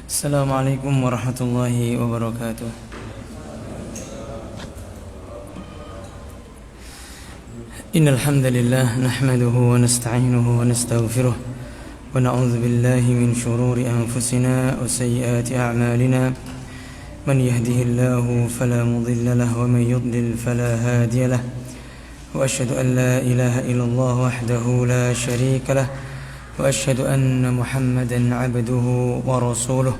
Assalamualaikum warahmatullahi wabarakatuh. Innal hamdalillah nahmaduhu wa nasta'inuhu wa nastaghfiruh wa na'udzu billahi min shururi anfusina wa sayyiati a'malina. Man yahdihillahu fala mudilla lahu wa man yudlil fala hadiya lahu. Wa asyhadu an la ilaha illallah wahdahu la syarika lahu. وأشهد أن محمدا عبده ورسوله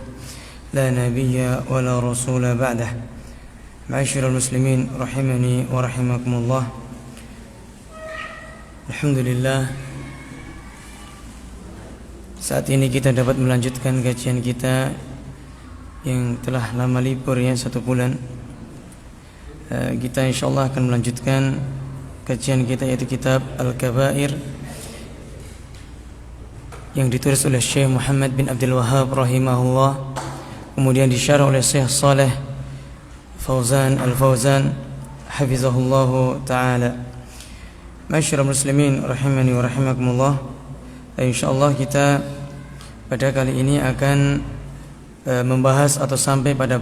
لا نبي ولا رسول بعده. معاشر المسلمين رحمني ورحمكم الله. Alhamdulillah, saat ini kita dapat melanjutkan kajian kita yang telah lama libur, ya, 1 bulan. Kita insyaallah akan melanjutkan kajian kita, yaitu kitab Al-Kabair yang ditulis oleh Syekh Muhammad bin Abdul Wahhab rahimahullah, kemudian disyarah oleh Syekh Saleh Fauzan Al-Fauzan hafizahullahu ta'ala. Masyarul muslimin rahimani wa rahimakumullah. Insyaallah kita pada kali ini akan membahas atau sampai pada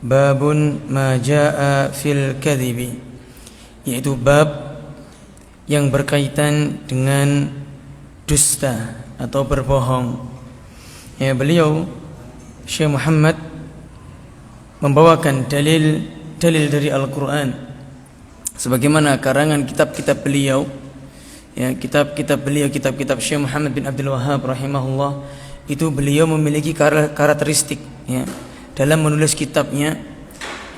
babun ma jaa fil kadhibi, yaitu bab yang berkaitan dengan dusta atau berbohong. Ya, beliau Syekh Muhammad membawakan dalil dari Al-Quran sebagaimana karangan kitab-kitab beliau. Ya, kitab-kitab Syekh Muhammad bin Abdul Wahhab rahimahullah, itu beliau memiliki karakteristik, ya, dalam menulis kitabnya.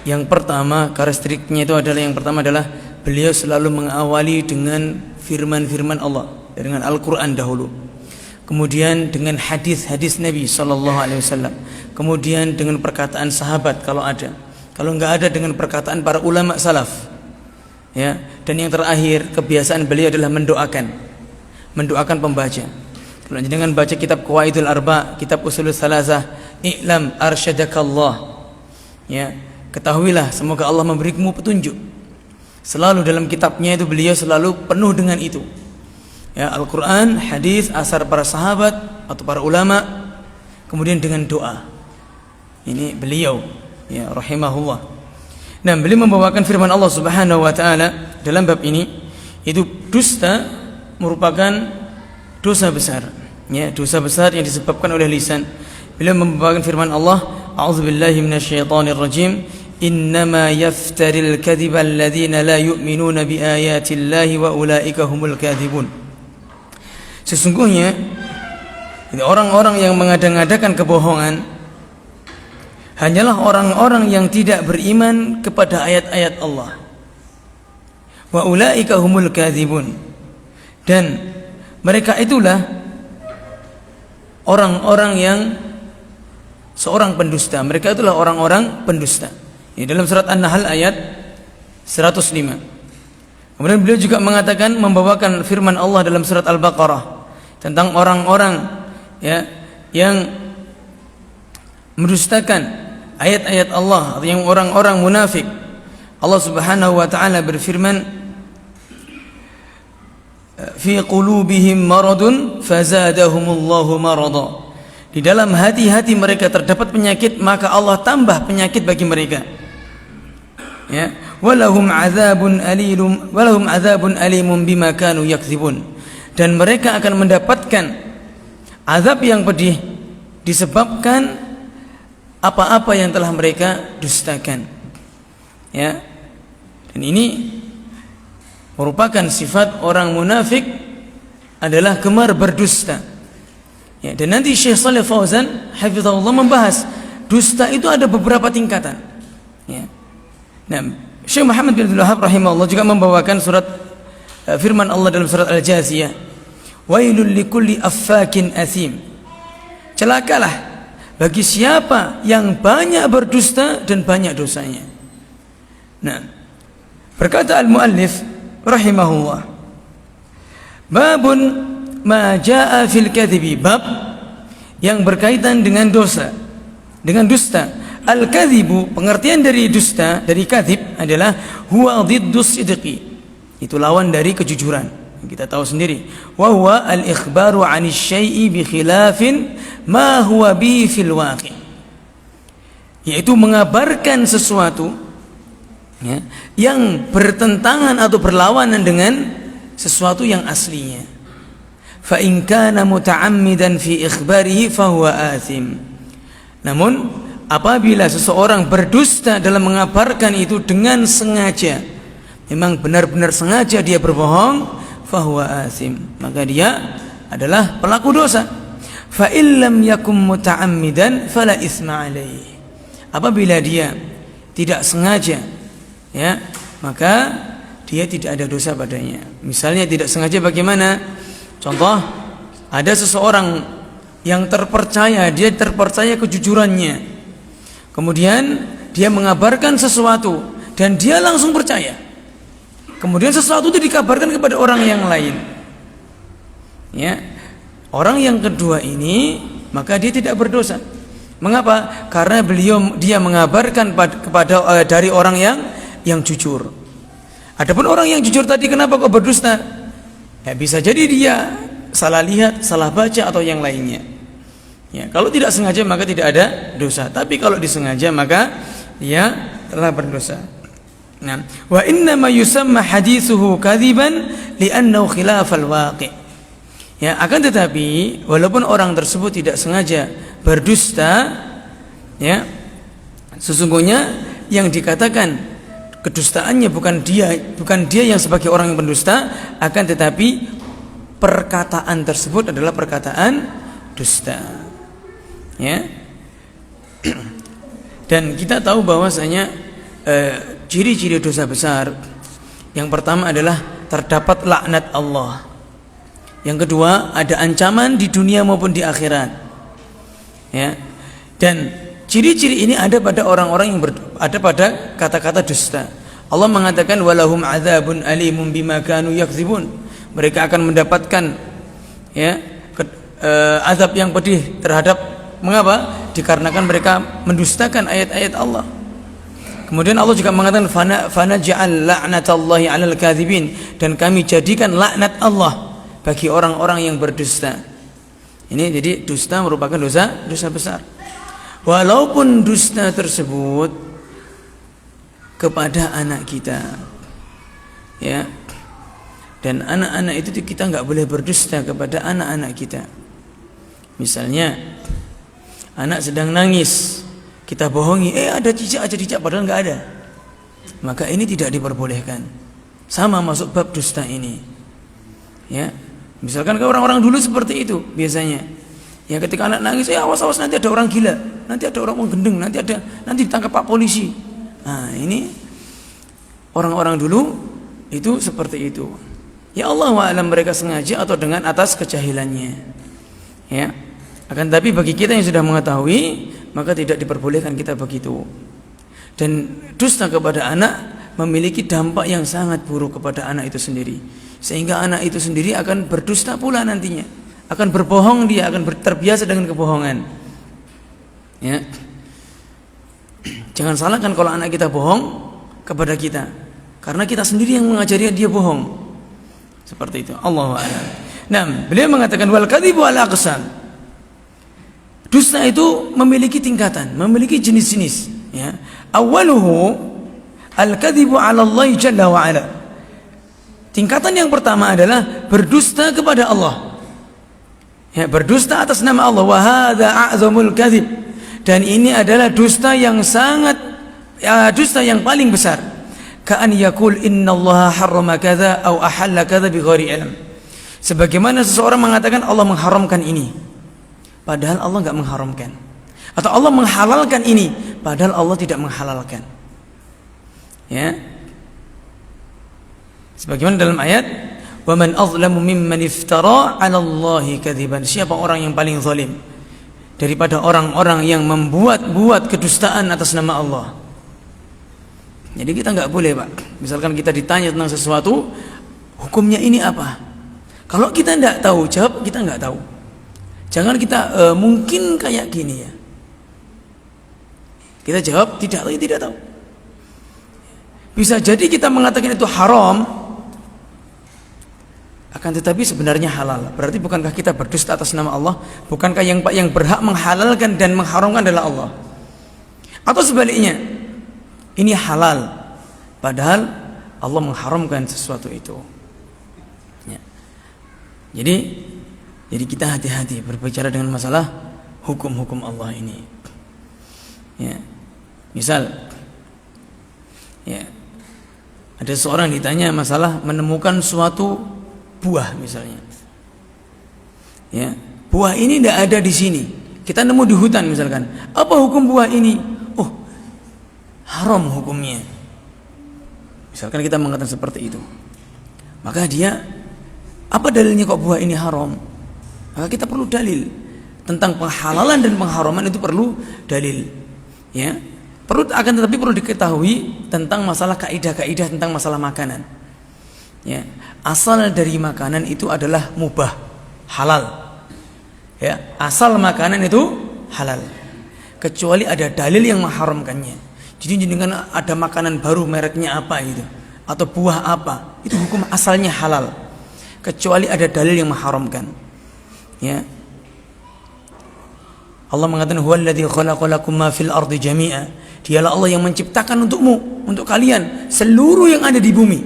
Yang pertama, karakteristiknya itu adalah beliau selalu mengawali dengan firman-firman Allah, dengan Al-Quran dahulu, kemudian dengan hadis-hadis Nabi SAW, kemudian dengan perkataan sahabat kalau ada, kalau enggak ada dengan perkataan para ulama salaf, ya. Dan yang terakhir, kebiasaan beliau adalah mendoakan pembaca. Kalau jangan baca kitab Qawaidul Arba, kitab Ushulus Salasah, i'lam arsyadakallah, ya, ketahuilah semoga Allah memberimu petunjuk. Selalu dalam kitabnya itu beliau selalu penuh dengan itu, ya, Al-Quran, hadis, asar para sahabat atau para ulama, kemudian dengan doa. Ini beliau, ya, rahimahullah. Nah, beliau membawakan firman Allah Subhanahu wa taala dalam bab ini, itu dusta merupakan dosa besar, ya, dosa besar yang disebabkan oleh lisan. Beliau membawakan firman Allah, a'udzubillahi minasyaitonir rajim, innama yaftaril kadhiba alladziina la yu'minuna biayatillahi wa ulaika humul kadzibun. Sesungguhnya orang-orang yang mengada-ngadakan kebohongan hanyalah orang-orang yang tidak beriman kepada ayat-ayat Allah. Wa ulaika humul kadzibun, dan mereka itulah orang-orang yang seorang pendusta. Mereka itulah orang-orang pendusta. Ini dalam surat An-Nahl ayat 105. Kemudian beliau juga mengatakan, membawakan firman Allah dalam surat Al-Baqarah tentang orang-orang, ya, yang mendustakan ayat-ayat Allah, atau yang orang-orang munafik. Allah Subhanahu wa taala berfirman, fi qulubihim maradun fazadahumullahu marada. Di dalam hati-hati mereka terdapat penyakit, maka Allah tambah penyakit bagi mereka. Ya, walahum adzabun alimun bima kanu yakdzibun. Dan mereka akan mendapatkan azab yang pedih disebabkan apa-apa yang telah mereka dustakan. Ya. Dan ini merupakan sifat orang munafik, adalah gemar berdusta. Ya, dan nanti Syekh Saleh Fauzan hafizahullah membahas dusta itu ada beberapa tingkatan. Ya. Nah, Syekh Muhammad bin Abdul Wahhab rahimahullah juga membawakan firman Allah dalam surat Al-Jathiyah, wailul likulli affakin athim. Celakalah bagi siapa yang banyak berdusta dan banyak dosanya. Nah, berkata al-muallif rahimahullah, babun ma jaa fil kadhibi, bab yang berkaitan dengan dosa, dengan dusta. Al-kadhibu, pengertian dari dusta, dari kadhib adalah huwa dhiddus sidqi, itu lawan dari kejujuran. Kita tahu sendiri, wa huwa al-ikhbaru 'anil syai'i bi khilafin ma huwa bi fil waqi', yaitu mengabarkan sesuatu ya, yang bertentangan atau berlawanan dengan sesuatu yang aslinya. Fa in kana muta'ammidan fi ikhbarihi fa huwa athim. Namun apabila seseorang berdusta dalam mengabarkan itu dengan sengaja, memang benar-benar sengaja dia berbohong, fa huwa athim, maka dia adalah pelaku dosa. Fa illam yakum muta'ammidan fala itsma alaihi. Apabila dia tidak sengaja ya, maka dia tidak ada dosa padanya. Misalnya tidak sengaja bagaimana? Contoh, ada seseorang yang terpercaya, dia terpercaya kejujurannya. Kemudian dia mengabarkan sesuatu dan dia langsung percaya. Kemudian sesuatu itu dikabarkan kepada orang yang lain. Ya. Orang yang kedua ini maka dia tidak berdosa. Mengapa? Karena dia mengabarkan kepada dari orang yang jujur. Adapun orang yang jujur tadi kenapa kok berdusta? Ya, bisa jadi dia salah lihat, salah baca atau yang lainnya. Ya, kalau tidak sengaja maka tidak ada dosa. Tapi kalau disengaja maka dia telah berdosa. Nah, wa inna ma yusamma hadithuhu kadziban li'annahu khilafal waqi'. Ya, akan tetapi walaupun orang tersebut tidak sengaja berdusta, ya, sesungguhnya yang dikatakan kedustaannya bukan dia yang sebagai orang yang pendusta, akan tetapi perkataan tersebut adalah perkataan dusta. Ya. Dan kita tahu bahwasanya ciri-ciri dosa besar yang pertama adalah terdapat laknat Allah. Yang kedua ada ancaman di dunia maupun di akhirat. Ya. Dan ciri-ciri ini ada pada orang-orang yang ada pada kata-kata dusta. Allah mengatakan walahum adzabun alimun bima kanu yakdzibun. Mereka akan mendapatkan ya azab yang pedih terhadap mengapa? Dikarenakan mereka mendustakan ayat-ayat Allah. Kemudian Allah juga mengatakan fana ja'al la'natallahi 'alal kadzibin, dan kami jadikan laknat Allah bagi orang-orang yang berdusta. Ini jadi dusta merupakan dosa besar. Walaupun dusta tersebut kepada anak kita, ya, dan anak-anak itu kita nggak boleh berdusta kepada anak-anak kita. Misalnya anak sedang nangis, kita bohongi, ada cicak padahal nggak ada, maka ini tidak diperbolehkan. Sama masuk bab dusta ini. Ya, misalkan ke orang-orang dulu seperti itu biasanya. Ya, ketika anak nangis, awas nanti ada orang gila, nanti ada orang gendeng, nanti ditangkap Pak polisi. Nah, ini orang-orang dulu itu seperti itu. Ya Allah wa'alam mereka sengaja atau dengan atas kejahilannya. Ya. Akan tapi bagi kita yang sudah mengetahui, maka tidak diperbolehkan kita begitu. Dan dusta kepada anak memiliki dampak yang sangat buruk kepada anak itu sendiri, sehingga anak itu sendiri akan berdusta pula nantinya, akan berbohong, dia akan terbiasa dengan kebohongan. Ya. Jangan salahkan kalau anak kita bohong kepada kita, karena kita sendiri yang mengajari dia bohong. Seperti itu. Allahu a'lam. Nah, beliau mengatakan wal kadzibu ala aqsam. Dusta itu memiliki tingkatan, memiliki jenis-jenis, ya. Awwaluhu al-kadzibu 'ala Allah jalla wa 'ala. Tingkatan yang pertama adalah berdusta kepada Allah. Ya, berdusta atas nama Allah. Wa hadza a'zamul kadzib. Dan ini adalah dusta yang sangat dusta yang paling besar. Ka'an yaqul innallaha harrama kadza au ahalla kadza bighairi ilm. Sebagaimana seseorang mengatakan Allah mengharamkan ini, padahal Allah enggak mengharamkan. Atau Allah menghalalkan ini, padahal Allah tidak menghalalkan. Ya. Sebagaimana dalam ayat, "Wa man azlamu mimman iftara 'ala Allahi kadziban." Siapa orang yang paling zalim daripada orang-orang yang membuat-buat kedustaan atas nama Allah? Jadi kita enggak boleh, Pak. Misalkan kita ditanya tentang sesuatu, hukumnya ini apa? Kalau kita enggak tahu, jawab kita enggak tahu. Jangan kita mungkin kayak gini ya. Kita jawab tidak tahu. Bisa jadi kita mengatakan itu haram, akan tetapi sebenarnya halal. Berarti bukankah kita berdusta atas nama Allah? Bukankah yang berhak menghalalkan dan mengharamkan adalah Allah? Atau sebaliknya, ini halal padahal Allah mengharamkan sesuatu itu. Ya. Jadi kita hati-hati berbicara dengan masalah hukum-hukum Allah ini. Ya. Misal, ya, ada seorang ditanya masalah menemukan suatu buah misalnya. Ya, buah ini tidak ada di sini. Kita nemu di hutan misalkan. Apa hukum buah ini? Oh, haram hukumnya. Misalkan kita mengatakan seperti itu. Maka dia, apa dalilnya kok buah ini haram? Maka kita perlu dalil. Tentang penghalalan dan pengharaman itu perlu dalil. Ya. Tetapi perlu diketahui tentang masalah kaidah-kaidah tentang masalah makanan. Ya, asal dari makanan itu adalah mubah, halal. Ya, asal makanan itu halal. Kecuali ada dalil yang mengharamkannya. Jadi dengan ada makanan baru mereknya apa itu atau buah apa, itu hukum asalnya halal. Kecuali ada dalil yang mengharamkan. Ya. Allah mengatakan huwallazi khalaqalakum ma fil ardi jami'a. Dialah Allah yang menciptakan untukmu, untuk kalian seluruh yang ada di bumi.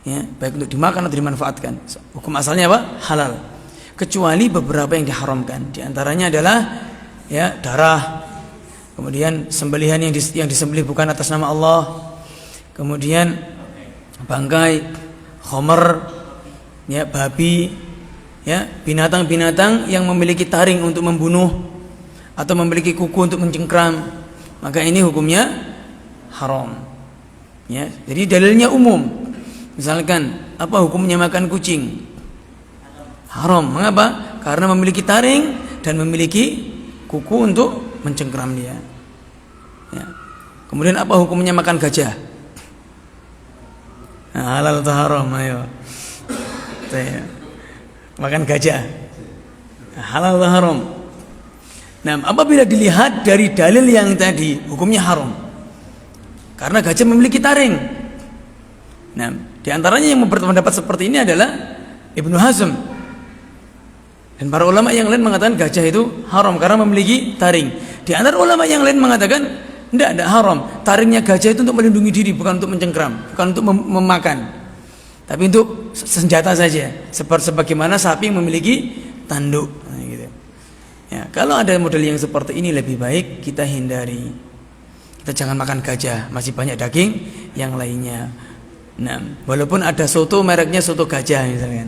Ya, baik untuk dimakan atau dimanfaatkan. Hukum asalnya apa? Halal. Kecuali beberapa yang diharamkan. Di antaranya adalah ya darah. Kemudian sembelihan yang disembelih bukan atas nama Allah. Kemudian bangkai, khamar, ya babi, ya binatang-binatang yang memiliki taring untuk membunuh atau memiliki kuku untuk mencengkram. Maka ini hukumnya haram. Ya, jadi dalilnya umum. Misalkan, apa hukumnya makan kucing? Haram. Mengapa? Karena memiliki taring dan memiliki kuku untuk mencengkram dia. Ya. Kemudian apa hukumnya makan gajah? Nah, halal atau haram? Ayo. Makan gajah. Nah, halal atau haram? Nah, apabila dilihat dari dalil yang tadi, hukumnya haram. Karena gajah memiliki taring. Nah, di antaranya yang berpendapat seperti ini adalah Ibnu Hazm. Dan para ulama yang lain mengatakan gajah itu haram karena memiliki taring. Di antara ulama yang lain mengatakan tidak haram. Taringnya gajah itu untuk melindungi diri, bukan untuk mencengkram, bukan untuk memakan. Tapi untuk senjata saja. Sebagaimana sapi yang memiliki tanduk. Nah, gitu. Ya, kalau ada model yang seperti ini lebih baik kita hindari. Kita jangan makan gajah, masih banyak daging yang lainnya. Nah, walaupun ada soto mereknya soto gajah misalkan.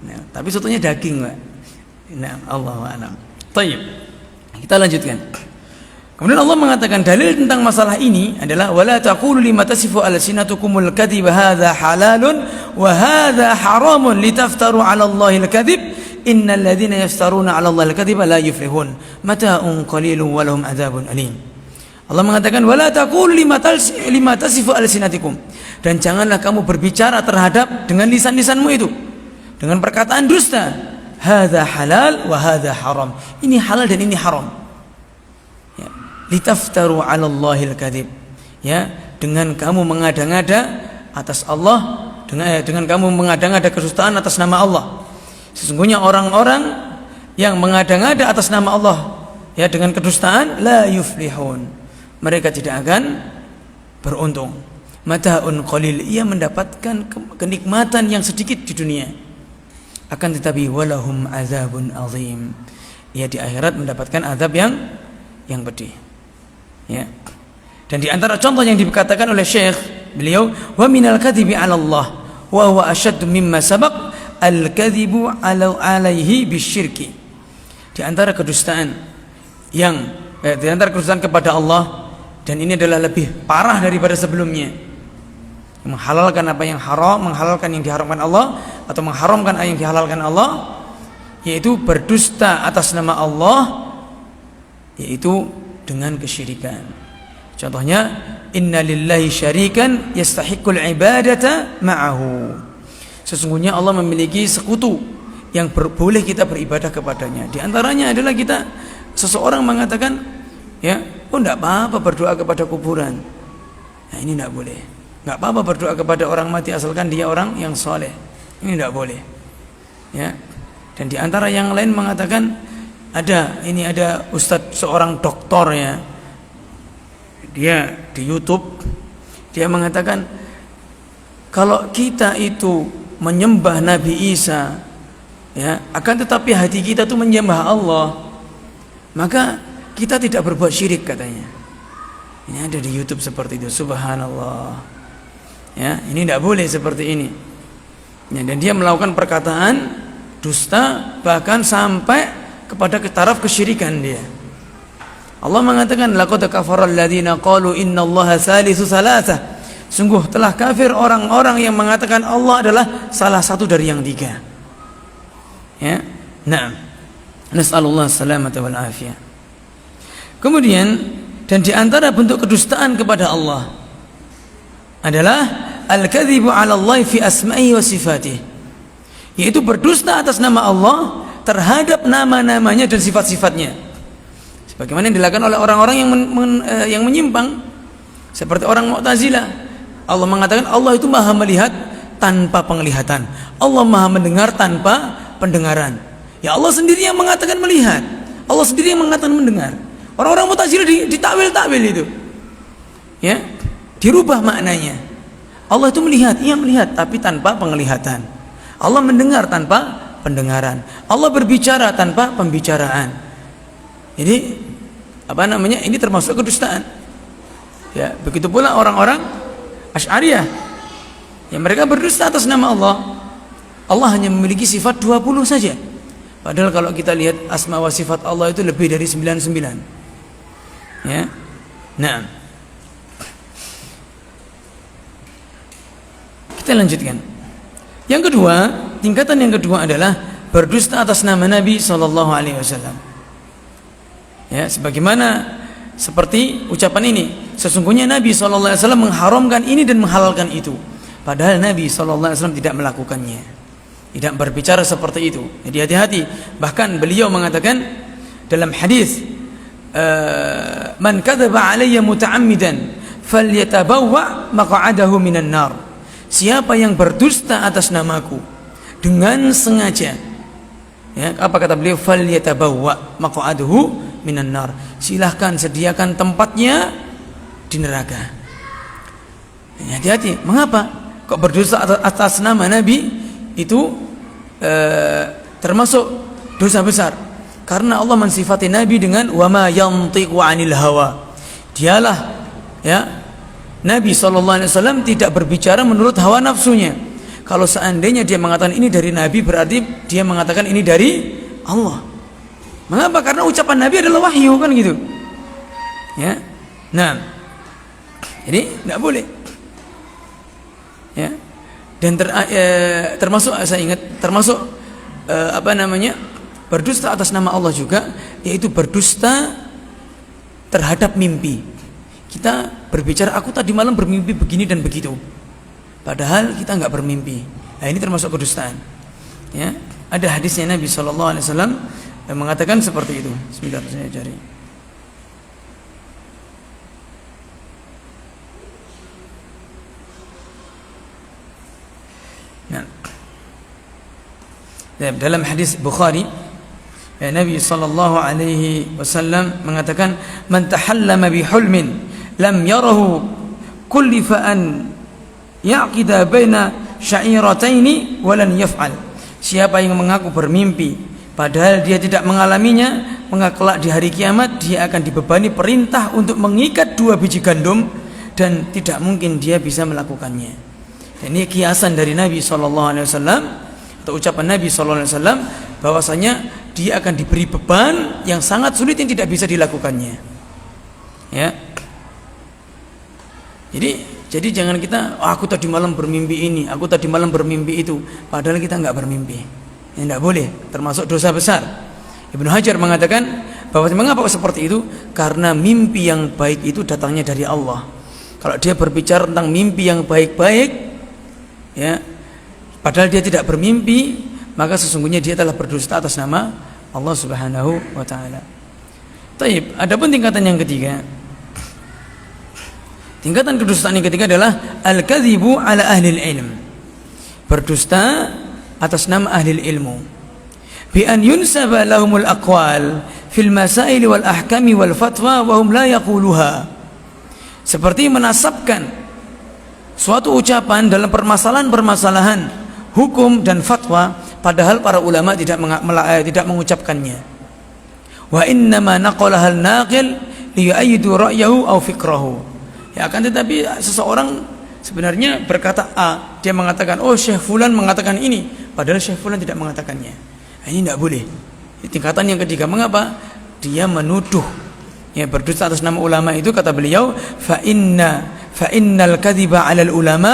Nah, tapi sotonya daging, Pak. Nah, Allahu a'lam. Baik. Kita lanjutkan. Kemudian Allah mengatakan dalil tentang masalah ini adalah wala taqulu lima tasifu alsinatukumul kadhiba hadza halalun wa hadza haramun litaftaru 'ala Allahil kadhib innal ladzina yaftaruna 'ala Allahil kadhiba la yuflihun mata'un qalilun wa lahum adzabun alim. Allah mengatakan wala taqulu lima tasifu alsinatikum, dan janganlah kamu berbicara terhadap dengan lisan-lisanmu itu dengan perkataan dusta. Hadza halal wa hadza haram. Ini halal dan ini haram. Ya, litaftaru 'ala Allahil kadzib. Ya, dengan kamu mengada-ngada atas Allah, dengan kamu mengada-ngada kedustaan atas nama Allah. Sesungguhnya orang-orang yang mengada-ngada atas nama Allah ya dengan kedustaan la yuflihun. Mereka tidak akan beruntung. Mata'un qalil, ia mendapatkan kenikmatan yang sedikit di dunia. Akan tetapi walahum azabun azim. Ia di akhirat mendapatkan azab yang pedih. Ya. Dan di antara contoh yang dikatakan oleh Syekh beliau, wa minal kadhibi 'ala Allah wa huwa ashaddu mimma sabaq al-kadhibu 'alaihi bisyirki. Di antara kedustaan di antara kedustaan kepada Allah, dan ini adalah lebih parah daripada sebelumnya, menghalalkan apa yang haram, menghalalkan yang diharamkan Allah, atau mengharamkan apa yang dihalalkan Allah, yaitu berdusta atas nama Allah, yaitu dengan kesyirikan. Contohnya, inna lillahi syarikan yastahiqqul ibadata ma'ahu. Sesungguhnya Allah memiliki sekutu yang boleh kita beribadah kepadanya. Di antaranya adalah seseorang mengatakan, ya, oh tidak apa-apa berdoa kepada kuburan. Nah, ini tidak boleh. Nggak apa-apa berdoa kepada orang mati asalkan dia orang yang soleh. Ini tidak boleh. Ya. Dan di antara yang lain mengatakan ada ustadz seorang doktor ya. Dia di YouTube dia mengatakan kalau kita itu menyembah Nabi Isa ya, akan tetapi hati kita itu menyembah Allah, maka kita tidak berbuat syirik katanya. Ini ada di YouTube seperti itu. Subhanallah. Ya, ini tidak boleh seperti ini. Ya, dan dia melakukan perkataan dusta bahkan sampai kepada taraf kesyirikan dia. Allah mengatakan laqad kafara alladziina qalu innallaha salisu salasah. Sungguh telah kafir orang-orang yang mengatakan Allah adalah salah satu dari yang tiga. Ya. Naam. Nas'alullah salamata wal afiyah. Kemudian dan di antara bentuk kedustaan kepada Allah adalah al-kadzibu 'ala Allah fi asma'ihi wa sifatihi. Yaitu berdusta atas nama Allah terhadap nama-namanya dan sifat-sifatnya. Sebagaimana yang dilakukan oleh orang-orang yang menyimpang seperti orang Mu'tazilah. Allah mengatakan Allah itu maha melihat tanpa penglihatan, Allah maha mendengar tanpa pendengaran. Ya Allah sendiri yang mengatakan melihat, Allah sendiri yang mengatakan mendengar. Orang-orang Mu'tazilah ditakwil-takwil itu, ya, dirubah maknanya. Allah itu melihat, ia melihat tapi tanpa penglihatan. Allah mendengar tanpa pendengaran. Allah berbicara tanpa pembicaraan. Jadi ini termasuk kedustaan. Ya, begitu pula orang-orang Asy'ariyah yang mereka berdusta atas nama Allah. Allah hanya memiliki sifat 20 saja. Padahal kalau kita lihat asma wa sifat Allah itu lebih dari 99. Ya. Nah. Kita lanjutkan. Yang kedua, tingkatan yang kedua adalah berdusta atas nama Nabi sallallahu alaihi wasallam. Ya, sebagaimana seperti ucapan ini, sesungguhnya Nabi SAW mengharamkan ini dan menghalalkan itu, padahal Nabi SAW tidak melakukannya, tidak berbicara seperti itu. Jadi hati-hati. Bahkan beliau mengatakan dalam hadis, man kadzaba alayya muta'ammidan falyatabawwa maq'adahu minan nar. Siapa yang berdusta atas namaku dengan sengaja, ya, apa kata beliau, falyatabawwa maq'adahu minan nar, silahkan sediakan tempatnya di neraka. Hati-hati. Mengapa kok berdosa atas nama Nabi itu termasuk dosa besar? Karena Allah mensifati Nabi dengan wama yantiqu 'anil hawa. Dialah, ya, Nabi SAW tidak berbicara menurut hawa nafsunya. Kalau seandainya dia mengatakan ini dari Nabi, berarti dia mengatakan ini dari Allah. Mengapa? Karena ucapan Nabi adalah wahyu, kan gitu. Ya. Nah, jadi tidak boleh. Ya. Dan termasuk saya ingat termasuk berdusta atas nama Allah juga, yaitu berdusta terhadap mimpi. Kita berbicara, aku tadi malam bermimpi begini dan begitu, padahal kita nggak bermimpi. Nah, ini termasuk kedustaan. Ya. Ada hadisnya Nabi SAW yang mengatakan seperti itu. Sebentar saya cari. Nah, dalam hadis Bukhari, Nabi sallallahu alaihi wasallam mengatakan, "Man tahallama bi hulmin lam yarahu kullifa an yaqida baina sya'irataini wa lan yaf'al." Siapa yang mengaku bermimpi padahal dia tidak mengalaminya, maka kelak di hari kiamat dia akan dibebani perintah untuk mengikat 2 biji gandum dan tidak mungkin dia bisa melakukannya. Dan ini kiasan dari Nabi SAW atau ucapan Nabi SAW bahwasanya dia akan diberi beban yang sangat sulit yang tidak bisa dilakukannya. Ya. Jadi jangan kita, aku tadi malam bermimpi ini, aku tadi malam bermimpi itu, padahal kita nggak bermimpi. Ya, tidak boleh, termasuk dosa besar. Ibnu Hajar mengatakan bahwa mengapa seperti itu? Karena mimpi yang baik itu datangnya dari Allah. Kalau dia berbicara tentang mimpi yang baik-baik, ya, padahal dia tidak bermimpi, maka sesungguhnya dia telah berdusta atas nama Allah Subhanahu wa taala. Taib, adapun tingkatan yang ketiga. Tingkatan kedustaan yang ketiga adalah al-kadzibu ala ahli ilm. Berdusta atas nama ahli ilmu, bi an yunsaba lahumul aqwal fil masail wal ahkami wal fatwa wa hum la yaquluha, seperti menasabkan suatu ucapan dalam permasalahan-permasalahan hukum dan fatwa padahal para ulama tidak mengucapkannya. Wa innama naqalaha al-naqil liyu'ayyidu ra'yahu aw fikrahu. Ya, akan tetapi seseorang sebenarnya berkata A, dia mengatakan oh Syekh Fulan mengatakan ini, padahal Syekh Fulan tidak mengatakannya. Nah, ini tidak boleh. Di tingkatan yang ketiga, mengapa? Dia menuduh, ya, berdusta atas nama ulama. Itu kata beliau, fa innal kadhiba 'alal ulama,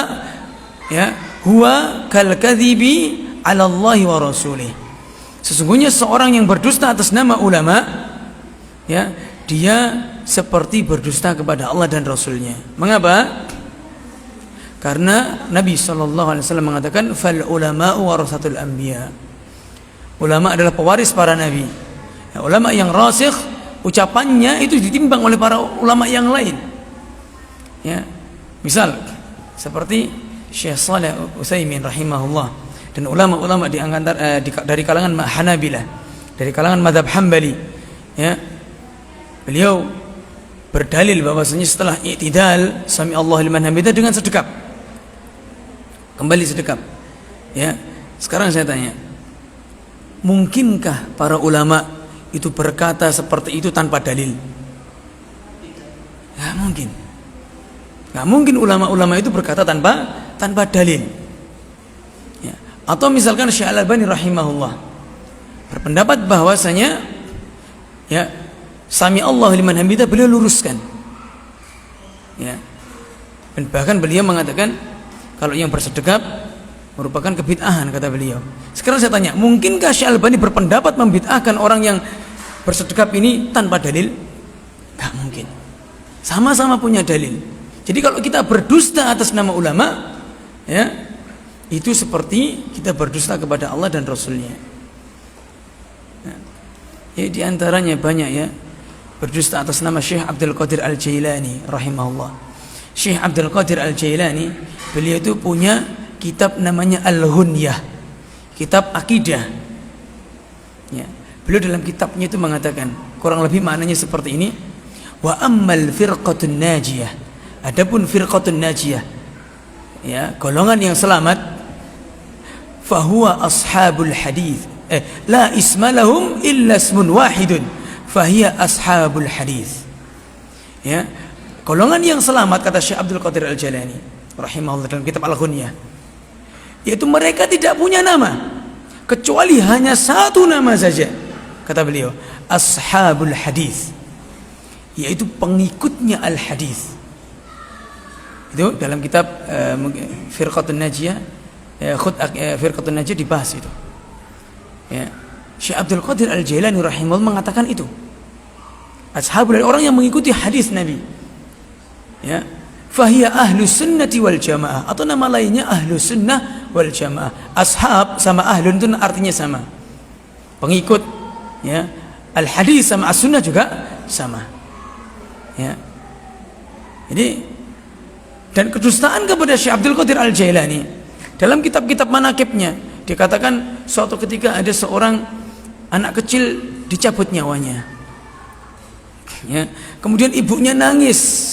ya, huwa kal kadhibi 'ala Allah wa rasulih. Sesungguhnya seorang yang berdusta atas nama ulama, ya, dia seperti berdusta kepada Allah dan Rasulnya. Mengapa? Karena Nabi SAW mengatakan fal ulama'u warasatul anbiya. Ulama adalah pewaris para nabi. Ya, ulama yang rasikh, ucapannya itu ditimbang oleh para ulama yang lain. Ya, misal seperti Syekh Shalih Utsaimin rahimahullah dan ulama-ulama dari kalangan Hanabilah, dari kalangan mazhab Hambali, ya, beliau berdalil bahwasanya setelah i'tidal sami Allahu liman hamidah dengan sedekap, kembali sedekap. Ya, sekarang saya tanya, mungkinkah para ulama itu berkata seperti itu tanpa dalil? Nggak mungkin. Nggak mungkin ulama-ulama itu berkata tanpa dalil. Ya. Atau misalkan Syekh Al-Albani rahimahullah berpendapat bahwasanya, ya, sami Allahu liman hamidah beliau luruskan. Ya. Dan bahkan beliau mengatakan kalau yang bersedekap merupakan kebid'ahan, kata beliau. Sekarang saya tanya, mungkinkah Syekh Al-Albani berpendapat membid'ahkan orang yang bersedekap ini tanpa dalil? Gak mungkin. Sama-sama punya dalil. Jadi kalau kita berdusta atas nama ulama, ya, itu seperti kita berdusta kepada Allah dan Rasulnya. Ya, di antaranya banyak, ya, berdusta atas nama Syekh Abdul Qadir Al-Jailani rahimahullah. Syekh Abdul Qadir Al-Jailani, beliau itu punya kitab namanya Al-Hunyah, kitab akidah. Ya, beliau dalam kitabnya itu mengatakan kurang lebih maknanya seperti ini: wa ammal firqatun najiyah, adapun firqatun najiyah, ya, golongan yang selamat, fahuwa ashabul hadis, la isma lahum illa ismun wahidun fahiya ashabul hadis. Ya, golongan yang selamat, kata Syekh Abdul Qadir Al-Jailani rahimahullah dalam kitab Al-Ghunyah, yaitu mereka tidak punya nama kecuali hanya satu nama saja, kata beliau, ashabul hadis, yaitu pengikutnya al-hadis. Itu dalam kitab Firqatun Najiyah, Firqatun Najiyah dibahas itu. Ya, Syekh Abdul Qadir Al-Jailani rahimahullah mengatakan itu. Ashabul, orang yang mengikuti hadis Nabi. Ya, fahiya ahlus sunnati wal jamaah, atau nama lainnya ahlus sunnah wal jamaah. Ashab sama ahlun itu artinya sama. Pengikut, ya. Al-hadis sama as-sunnah juga sama. Ya. Jadi, dan kedustaan kepada Syekh Abdul Qadir Al-Jailani dalam kitab-kitab manaqibnya dikatakan suatu ketika ada seorang anak kecil dicabut nyawanya. Ya, kemudian ibunya nangis.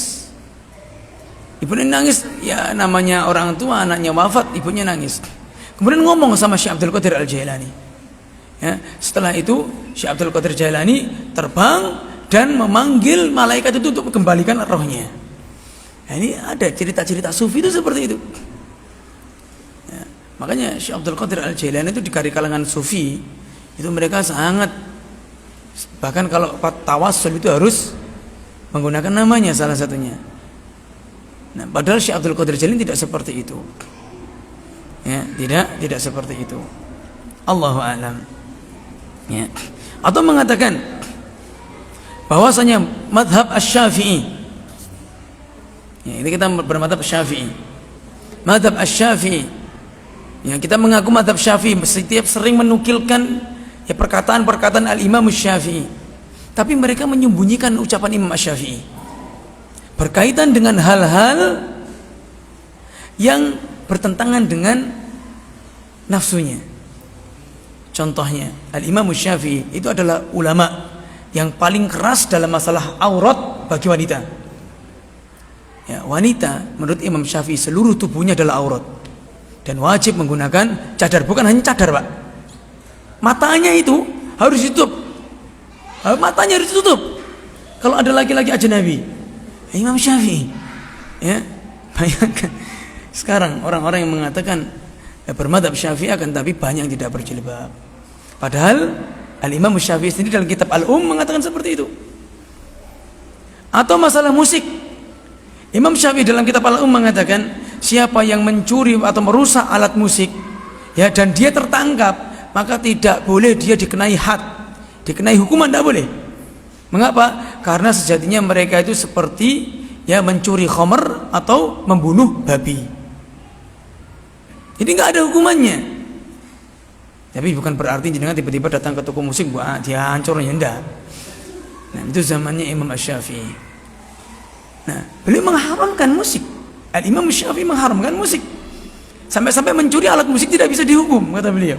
Ibunya nangis, ya namanya orang tua, anaknya wafat, ibunya nangis. Kemudian ngomong sama Syekh Abdul Qadir Al-Jailani. Ya, setelah itu Syekh Abdul Qadir Jailani terbang dan memanggil malaikat itu untuk mengembalikan rohnya. Nah, ini ada cerita-cerita sufi itu seperti itu. Ya, makanya Syekh Abdul Qadir Al-Jailani itu di kalangan sufi itu mereka sangat, bahkan kalau tawassul itu harus menggunakan namanya salah satunya. Nah, padahal Syekh Abdul Qadir Jailani tidak seperti itu. Ya, tidak seperti itu. Allahu a'lam. Ya. Atau mengatakan bahwasanya mazhab Asy-Syafi'i. Ya, ini kita bermadhab Syafi'i. Mazhab Asy-Syafi'i. Ya, kita mengaku mazhab Syafi'i, setiap sering menukilkan, ya, perkataan-perkataan Al-Imam Asy-Syafi'i. Tapi mereka menyembunyikan ucapan Imam Asy-Syafi'i berkaitan dengan hal-hal yang bertentangan dengan nafsunya. Contohnya, Al-Imam Syafi'i itu adalah ulama yang paling keras dalam masalah aurat bagi wanita. Ya, wanita menurut Imam Syafi'i seluruh tubuhnya adalah aurat dan wajib menggunakan cadar. Bukan hanya cadar, Pak. Matanya itu harus ditutup. Matanya harus ditutup. Kalau ada laki-laki ajnabi, Imam Syafi'i, ya, bayangkan sekarang orang-orang yang mengatakan bermadzhab Syafi'i akan tapi banyak yang tidak berjilbab. Padahal Al-Imam Syafi'i sendiri dalam kitab mengatakan seperti itu. Atau masalah musik, Imam Syafi'i dalam kitab mengatakan siapa yang mencuri atau merusak alat musik, ya, dan dia tertangkap, maka tidak boleh dia dikenai had, dikenai hukuman, tidak boleh. Mengapa? Karena sejatinya mereka itu seperti ya mencuri khamr atau membunuh babi. Jadi nggak ada hukumannya. Tapi bukan berarti jenengan tiba-tiba datang ke toko musik buat dia hancurnya, enggak. Nah, itu zamannya Imam Syafi'i. Nah, beliau mengharamkan musik. Imam Syafi'i mengharamkan musik. Sampai-sampai mencuri alat musik tidak bisa dihukum, kata beliau.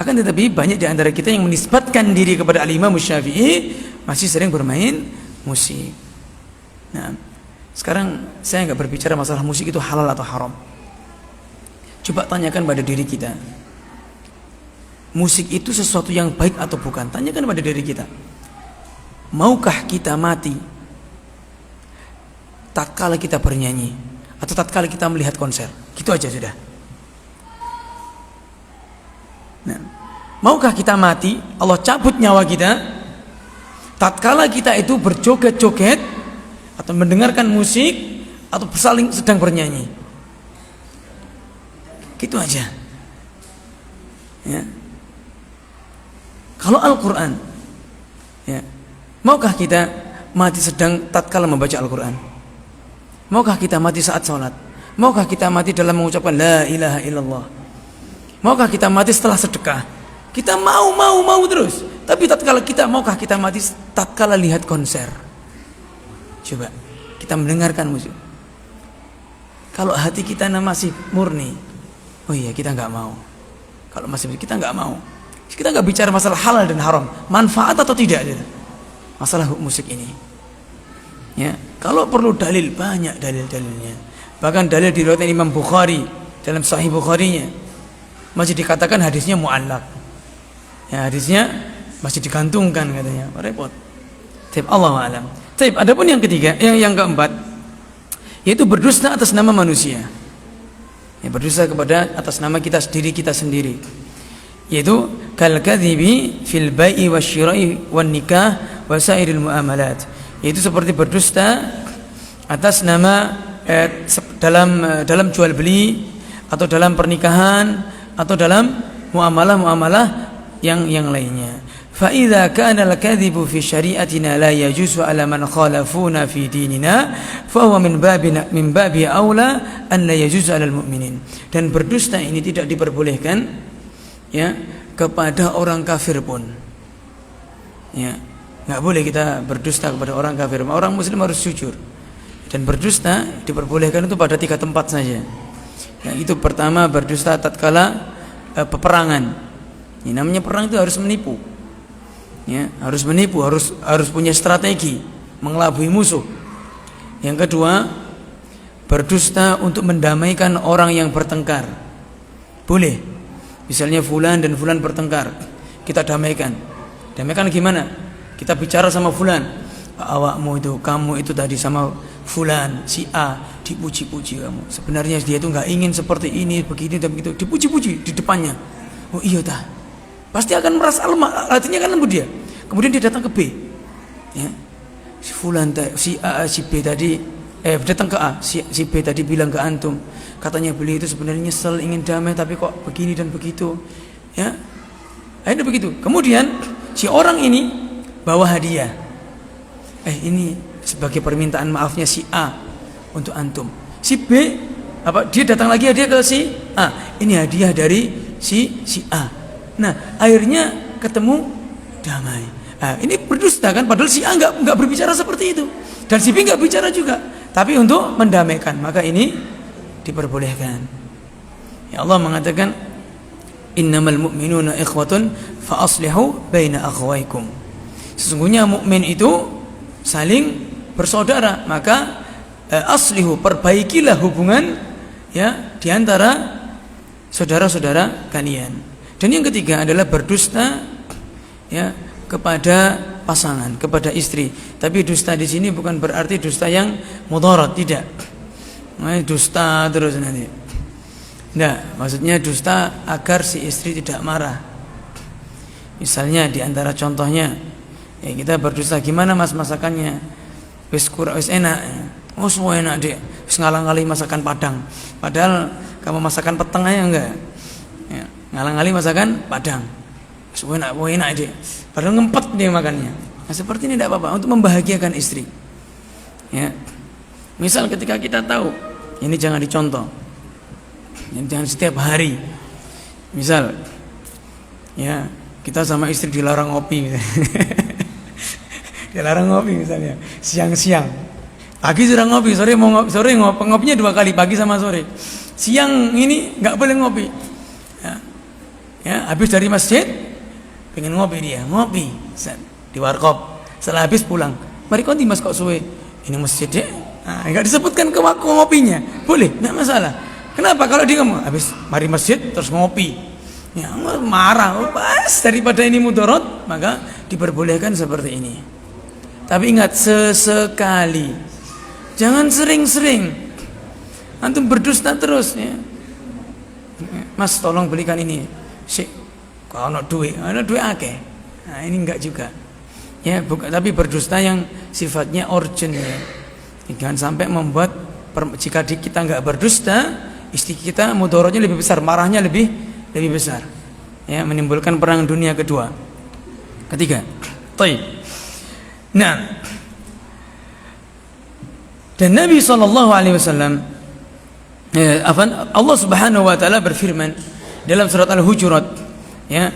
Akan tetapi banyak di antara kita yang menisbatkan diri kepada Imam Syafi'i masih sering bermain musik. Nah, sekarang saya nggak berbicara masalah musik itu halal atau haram. Coba tanyakan pada diri kita, musik itu sesuatu yang baik atau bukan? Tanyakan pada diri kita. Maukah kita mati tatkala kita bernyanyi atau tatkala kita melihat konser? Gitu aja sudah. Nah, maukah kita mati, Allah cabut nyawa kita tatkala kita itu berjoget-joget atau mendengarkan musik atau sedang bernyanyi? Gitu aja. Ya. Kalau Al-Quran, ya, maukah kita mati sedang tatkala membaca Al-Quran? Maukah kita mati saat sholat? Maukah kita mati dalam mengucapkan la ilaha illallah? Maukah kita mati setelah sedekah? Kita mau terus. Tapi maukah kita mati tatkala lihat konser? Coba kita mendengarkan musik. Kalau hati kita masih murni, oh iya, kita nggak mau. Kalau masih kita nggak mau. Kita nggak bicara masalah halal dan haram, manfaat atau tidak masalah musik ini. Ya, kalau perlu dalil, banyak dalil-dalilnya. Bahkan dalil diriwayatkan Imam Bukhari dalam Sahih Bukharinya masih dikatakan hadisnya mu'allaq. Ya, hadisnya masih digantungkan katanya, repot. Taib, Allahu a'lam. Taib, adapun yang ketiga, yang keempat, yaitu berdusta atas nama manusia. Ya, berdusta kepada atas nama kita sendiri. Yaitu kal kadhibi fil bai'i wasyira'i wan nikah wa sairil muamalat. Yaitu seperti berdusta atas nama dalam jual beli atau dalam pernikahan atau dalam muamalah yang lainnya. Fa idza kana al-kadhibu fi syari'atina la yajuzu 'ala man khalafuna fi dinina fa huwa min babi aula an la yajuzu 'alal mu'minin. Dan berdusta ini tidak diperbolehkan, ya, kepada orang kafir pun. Ya, nggak boleh kita berdusta kepada orang kafir. Orang muslim harus jujur. Dan berdusta diperbolehkan itu pada 3 tempat saja. Yang itu pertama, berdusta tatkala peperangan. Ini namanya perang itu harus menipu. Ya, harus menipu, harus punya strategi mengelabui musuh. Yang kedua, berdusta untuk mendamaikan orang yang bertengkar. Boleh. Misalnya fulan dan fulan bertengkar, kita damaikan. Damaikan gimana? Kita bicara sama fulan, awakmu itu, kamu itu tadi sama fulan si A dipuji-puji kamu. Sebenarnya dia itu nggak ingin seperti ini, begini dan begitu. Dipuji-puji di depannya. Oh iya dah. Pasti akan merasa lemah, hatinya akan lembut dia. Kemudian dia datang ke B. Ya. Si fulan, si A, si B tadi datang ke A, si B tadi bilang ke antum, katanya beliau itu sebenarnya nyesel, ingin damai, tapi kok begini dan begitu. Ya. Akhirnya begitu. Kemudian si orang ini bawa hadiah. Ini sebagai permintaan maafnya si A untuk antum. Si B dia datang lagi hadiah ke si A. Ini hadiah dari si A. Nah, akhirnya ketemu damai. Ini berdusta kan, padahal si A enggak berbicara seperti itu. Dan si B enggak bicara juga. Tapi untuk mendamaikan, maka ini diperbolehkan. Ya, Allah mengatakan innamal mu'minuna ikhwatun fa aslihu baina akhawaykum. Sesungguhnya mukmin itu saling bersaudara, maka aslihu, perbaikilah hubungan ya di antara saudara-saudara kalian. Dan yang ketiga adalah berdusta ya kepada pasangan, kepada istri. Tapi dusta di sini bukan berarti dusta yang mudarat, tidak. Dusta terus nanti. Nah, maksudnya dusta agar si istri tidak marah. Misalnya di antara contohnya, ya kita berdusta, gimana mas masakannya? Wis enak. Oh, semua enak deh. Wis ngalang-ngali masakan Padang. Padahal kamu masakan peteng aja enggak. Ya, ngalang-ngali masakan Padang. Semua enak deh. Padahal ngempet dia makannya. Nah, seperti ini tidak apa-apa untuk membahagiakan istri. Ya. Misal ketika kita tahu, ini jangan dicontoh. Ini jangan setiap hari. Misal ya, kita sama istri dilarang ngopi misalnya. Dilarang ngopi misalnya siang-siang. Pagi sudah ngopi, sore mau ngopi, sore ngopinya 2 kali, pagi sama sore. Siang ini nggak boleh ngopi. Ya, habis dari masjid pengen ngopi dia, ngopi di warkop. Setelah habis pulang, mari konti mas kok suwe. Ini masjid deh. Nah, nggak disebutkan ke waktu ngopinya, boleh, nggak masalah. Kenapa? Kalau dia ngomong habis mari masjid terus ngopi, ya marah. Oh, pas daripada ini mudarat, maka diperbolehkan seperti ini. Tapi ingat, sesekali, jangan sering-sering. Antum berdusta terus ya. Mas tolong belikan ini. Sik, kalau ada duit akeh. Nah, ini enggak juga. Ya, tapi berdusta yang sifatnya urgent ya. Jangan sampai membuat jika kita enggak berdusta, istri kita mudaratnya lebih besar, marahnya lebih besar. Ya, menimbulkan perang dunia kedua. Ketiga. Baik. Nah, dan Nabi SAW, Allah Subhanahu Wa Taala berfirman dalam surat Al-Hujurat, ya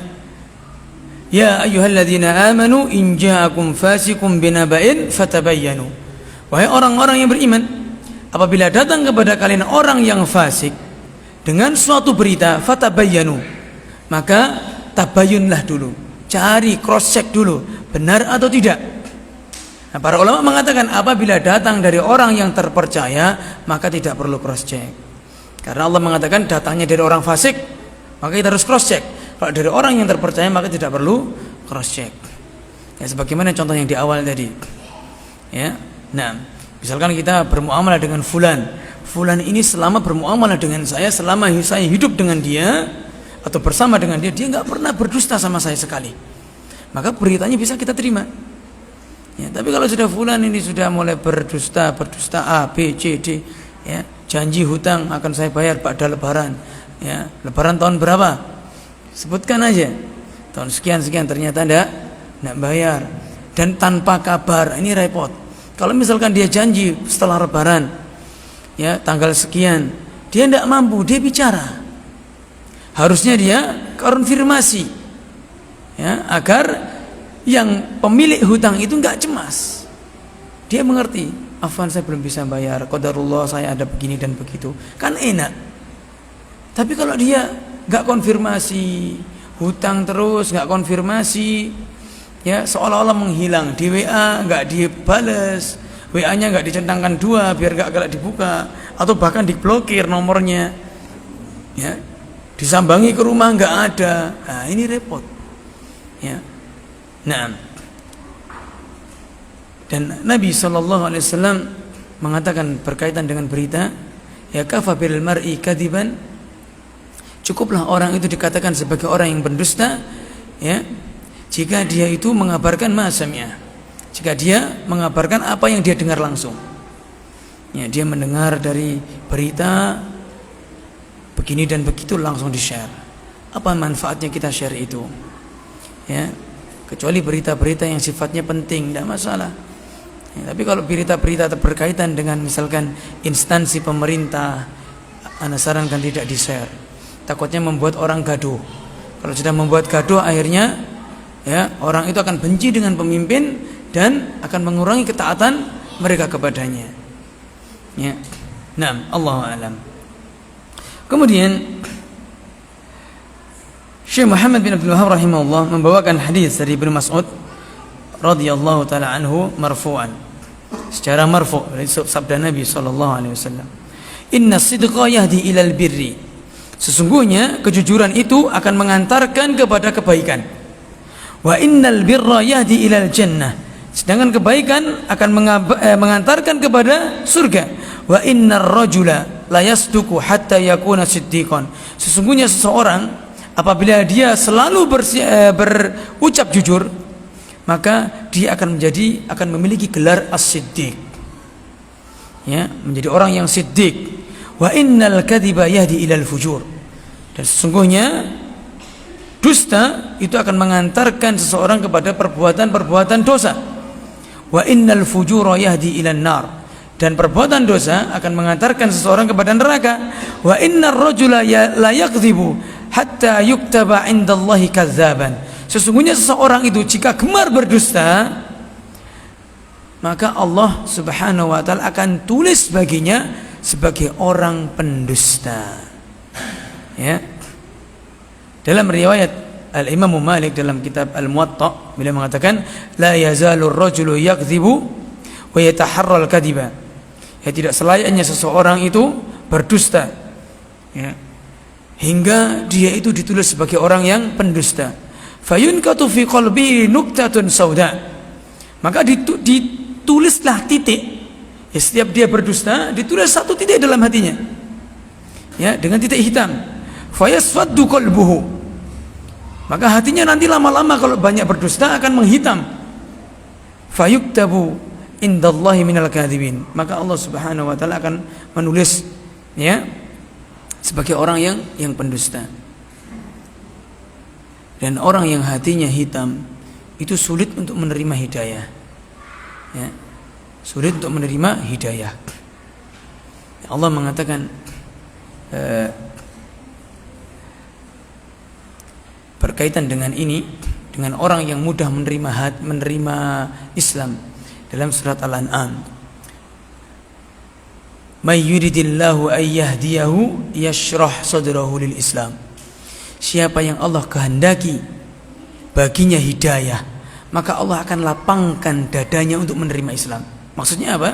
ayyuhalladzina amanu in ja'akum fasiqun binaba'in fatabayyanu. Wahai orang-orang yang beriman, apabila datang kepada kalian orang yang fasik dengan suatu berita, fatabayyanu, maka tabayyunlah dulu, cari cross check dulu, benar atau tidak. Nah, para ulama mengatakan apabila datang dari orang yang terpercaya, maka tidak perlu cross check. Karena Allah mengatakan datangnya dari orang fasik, maka kita harus cross check. Kalau dari orang yang terpercaya, maka tidak perlu cross check. Ya, sebagaimana contoh yang di awal tadi. Ya. Nah, misalkan kita bermuamalah dengan fulan ini selama bermuamalah dengan saya, selama saya hidup dengan dia atau bersama dengan dia nggak pernah berdusta sama saya sekali. Maka beritanya bisa kita terima. Ya, tapi kalau sudah fulan ini sudah mulai berdusta A, B, C, D, ya, janji hutang akan saya bayar pada lebaran. Ya, lebaran tahun berapa? Sebutkan aja. Tahun sekian ternyata enggak bayar dan tanpa kabar. Ini repot. Kalau misalkan dia janji setelah lebaran, ya, tanggal sekian, dia enggak mampu, dia bicara. Harusnya dia konfirmasi. Ya, agar yang pemilik hutang itu enggak cemas. Dia mengerti, afwan saya belum bisa bayar, qadarullah saya ada begini dan begitu. Kan enak. Tapi kalau dia enggak konfirmasi, hutang terus enggak konfirmasi, ya seolah-olah menghilang, di WA enggak dibales, WA-nya enggak dicentangkan 2 biar enggak dibuka, atau bahkan diblokir nomornya. Ya. Disambangi ke rumah enggak ada. Nah, ini repot. Ya. Nah, dan Nabi SAW mengatakan berkaitan dengan berita, ya kafa bil mar'i kadiban, cukuplah orang itu dikatakan sebagai orang yang berdusta, ya, jika dia itu mengabarkan masamnya, jika dia mengabarkan apa yang dia dengar langsung. Ya, dia mendengar dari berita begini dan begitu langsung di-share. Apa manfaatnya kita share itu? Ya, kecuali berita-berita yang sifatnya penting, tidak masalah. Ya, tapi kalau berita-berita berkaitan dengan misalkan instansi pemerintah, ana sarankan tidak di-share. Takutnya membuat orang gaduh. Kalau sudah membuat gaduh, akhirnya ya orang itu akan benci dengan pemimpin dan akan mengurangi ketaatan mereka kepadanya. Ya. Nah, Allahu a'lam. Kemudian Syekh Muhammad bin Abdul Wahhab rahimahullah membawakan hadis dari Ibnu Mas'ud radhiyallahu taala anhu marfu'an, secara marfu' dari sabda Nabi sallallahu alaihi wasallam, inna sidqa yahdi ilal birri, sesungguhnya kejujuran itu akan mengantarkan kepada kebaikan, wa innal birra yahdi ilal jannah, sedangkan kebaikan akan mengantarkan kepada surga, wa innar rajula la yasduqu hatta yakuna siddiqan, sesungguhnya seseorang apabila dia selalu berucap jujur, maka dia akan memiliki gelar as-siddiq, ya, menjadi orang yang siddiq. Wa innal kadhiba yahdi ilal fujur, dan sesungguhnya dusta itu akan mengantarkan seseorang kepada perbuatan-perbuatan dosa. Wa innal fujura yahdi ilan nar, dan perbuatan dosa akan mengantarkan seseorang kepada neraka. Wa innar rajula la yakdzibu hatta yuktaba indallahi kadzaban, sesungguhnya seseorang itu jika gemar berdusta, maka Allah Subhanahu wa taala akan tulis baginya sebagai orang pendusta. Ya. Dalam riwayat Al-Imam Malik dalam kitab Al-Muwatta, beliau mengatakan la yazalur rajulu yakdzibu wa yataharra al-kadhiba, ya, tidak selayaknya seseorang itu berdusta, ya, hingga dia itu ditulis sebagai orang yang pendusta. Fayunkatu fi qalbi nuktatun sauda, maka ditulislah titik, ya, setiap dia berdusta ditulis satu titik dalam hatinya, ya, dengan titik hitam. Fayasfaddu qalbuhu, maka hatinya nanti lama-lama kalau banyak berdusta akan menghitam. Fayuktabu indallahi minal kadhibin, maka Allah Subhanahu wa taala akan menulis, ya, sebagai orang yang pendusta. Dan orang yang hatinya hitam itu sulit untuk menerima hidayah, ya, sulit untuk menerima hidayah. Allah mengatakan berkaitan dengan ini, dengan orang yang mudah menerima Islam, dalam surat Al-An'am, may yuridillahu ayyahdiyahu yashrah sadrahu lil Islam, siapa yang Allah kehendaki baginya hidayah, maka Allah akan lapangkan dadanya untuk menerima Islam. Maksudnya apa?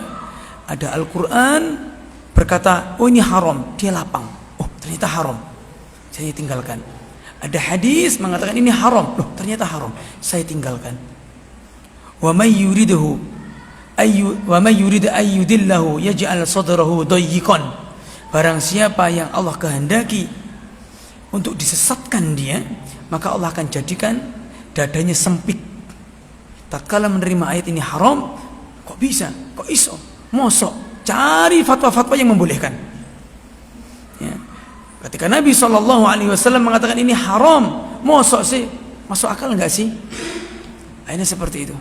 Ada Al-Quran berkata, oh ini haram, dia lapang, oh ternyata haram, saya tinggalkan. Ada hadis mengatakan ini haram, loh ternyata haram, saya tinggalkan. Wa may yurid ayyudillahu yaj'al sadrahu dayyiqan, barang siapa yang Allah kehendaki untuk disesatkan dia, maka Allah akan jadikan dadanya sempit. Tatkala menerima ayat ini haram, kok bisa, kok iso, mosok, cari fatwa-fatwa yang membolehkan, ya. Ketika Nabi SAW mengatakan ini haram, mosok sih, masuk akal enggak sih? Akhirnya seperti itu,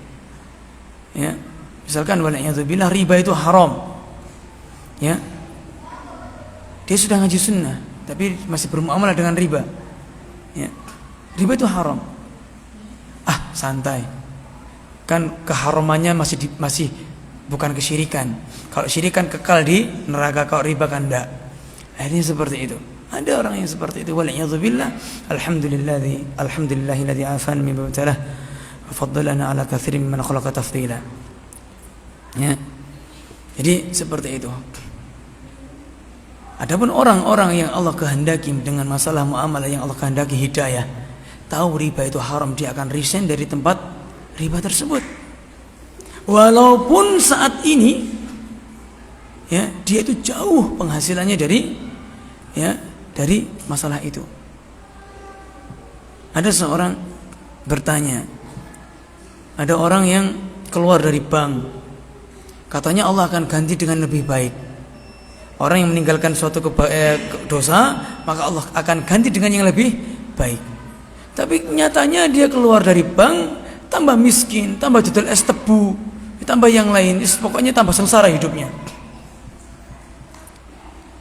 ya. Misalkan wala'iyadzubillah riba itu haram, ya, dia sudah ngaji sunnah tapi masih bermuamalah dengan riba, ya, riba itu haram. Ah santai, kan keharamannya masih bukan kesyirikan. Kalau syirikan kekal di neraka, kalau riba kan enggak. Akhirnya seperti itu. Ada orang yang seperti itu, wala'iyadzubillah. Alhamdulillahilladzi afan min babtalah wa faddalana ala katsirin mimman khalaqa tafdila. Ya. Jadi seperti itu. Adapun orang-orang yang Allah kehendaki dengan masalah muamalah yang Allah kehendaki hidayah, tahu riba itu haram, dia akan resign dari tempat riba tersebut. Walaupun saat ini, ya, dia itu jauh penghasilannya dari masalah itu. Ada seorang bertanya, ada orang yang keluar dari bank, katanya Allah akan ganti dengan lebih baik. Orang yang meninggalkan suatu dosa, maka Allah akan ganti dengan yang lebih baik. Tapi nyatanya dia keluar dari bank tambah miskin, tambah judul es tebu, tambah yang lain, pokoknya tambah sengsara hidupnya.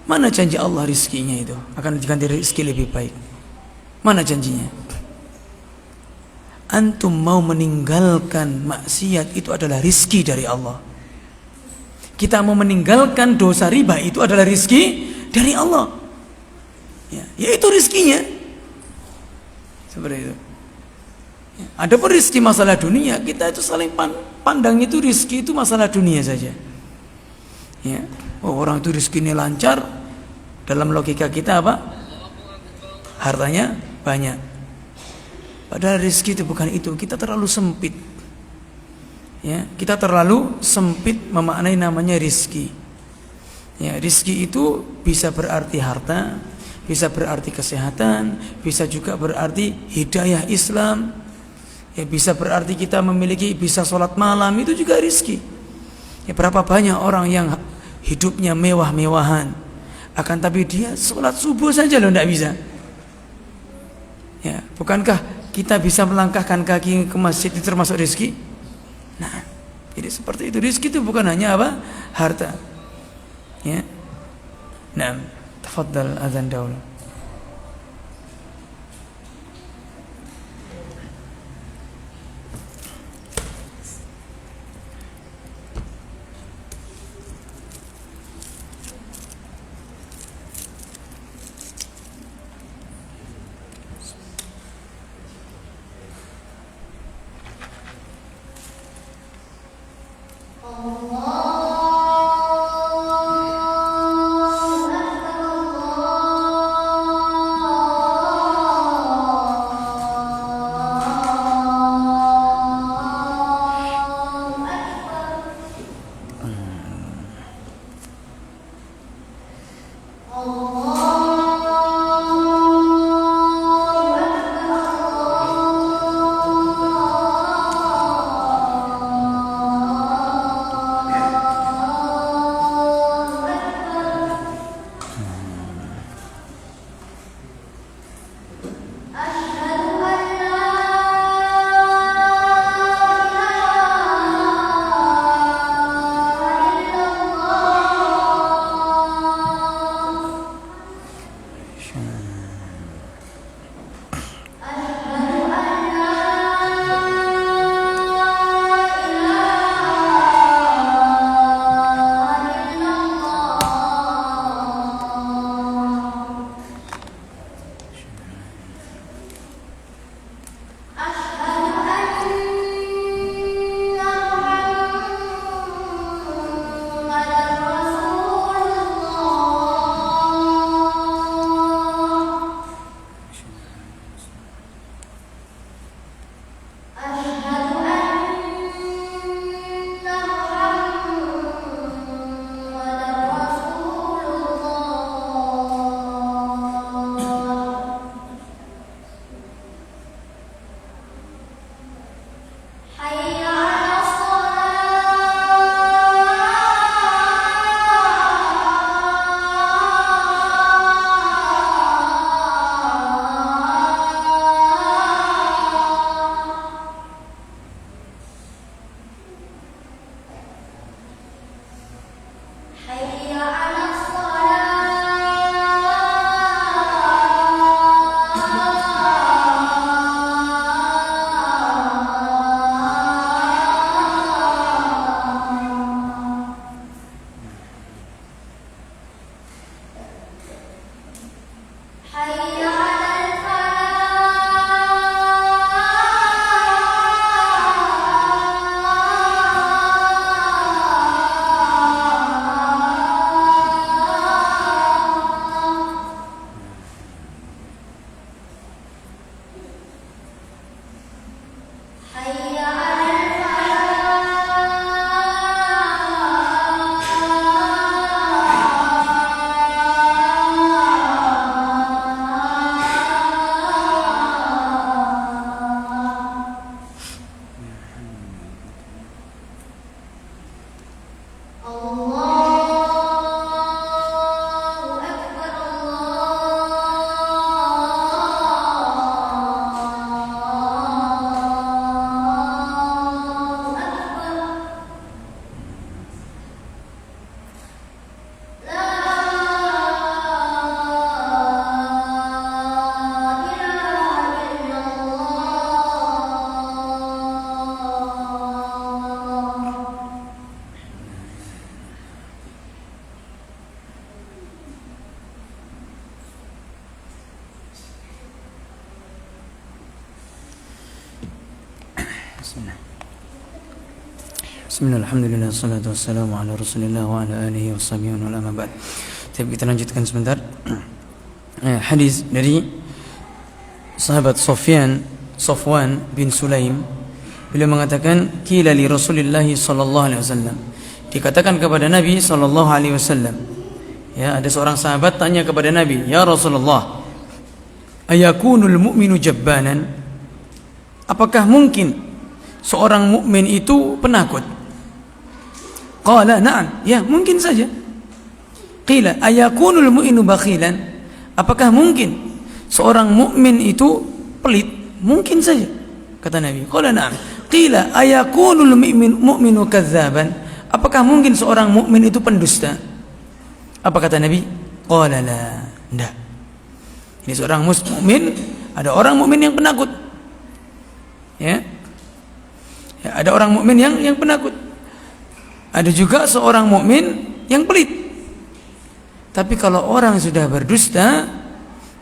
Mana janji Allah rizkinya itu akan diganti rizki lebih baik? Mana janjinya? Antum mau meninggalkan maksiat itu adalah rizki dari Allah. Kita mau meninggalkan dosa riba itu adalah rizki dari Allah, ya, yaitu rizkinya. Seperti itu. Adapun rizki masalah dunia, kita itu saling pandang itu rizki itu masalah dunia saja. Ya. Oh, orang itu rizkinya lancar, dalam logika kita apa? Hartanya banyak. Padahal rizki itu bukan itu. Kita terlalu sempit. Ya, kita terlalu sempit memaknai namanya rizki. Ya, rizki itu bisa berarti harta, bisa berarti kesehatan, bisa juga berarti hidayah Islam. Ya, bisa berarti kita memiliki, bisa sholat malam, itu juga rizki. Ya, berapa banyak orang yang hidupnya mewah-mewahan, akan tapi dia sholat subuh saja loh tidak bisa. Ya, bukankah kita bisa melangkahkan kaki ke masjid itu termasuk rizki? Nah, jadi seperti itu. Rizki itu bukan hanya apa? Harta. Ya. Nah, tafadhal azan dahulu. Bismillah, alhamdulillah, salatu wassalamu ala rasulillah wa ala alihi wa sahbihi wa ala ba'd. Kita lanjutkan sebentar. Hadis dari sahabat Safwan bin Sulaim. Beliau mengatakan, qila li Rasulillah sallallahu alaihi wasallam. Dikatakan kepada Nabi sallallahu alaihi wasallam. Ya, ada seorang sahabat tanya kepada Nabi, "Ya Rasulullah, ayakunul mu'minu jabbanan?" Apakah mungkin seorang mukmin itu penakut? Qala na'am, ya mungkin saja. Qila ayakunul mu'minu bakhilan? Apakah mungkin seorang mukmin itu pelit? Mungkin saja, kata Nabi. Qala na'am. Qila ayakunul mu'minu kadzaban? Apakah mungkin seorang mukmin itu pendusta? Apa kata Nabi? Qala la, enggak. Ini seorang mukmin, ada orang mukmin yang penakut. Ya, ada orang mukmin yang penakut. Ada juga seorang mukmin yang pelit. Tapi kalau orang sudah berdusta,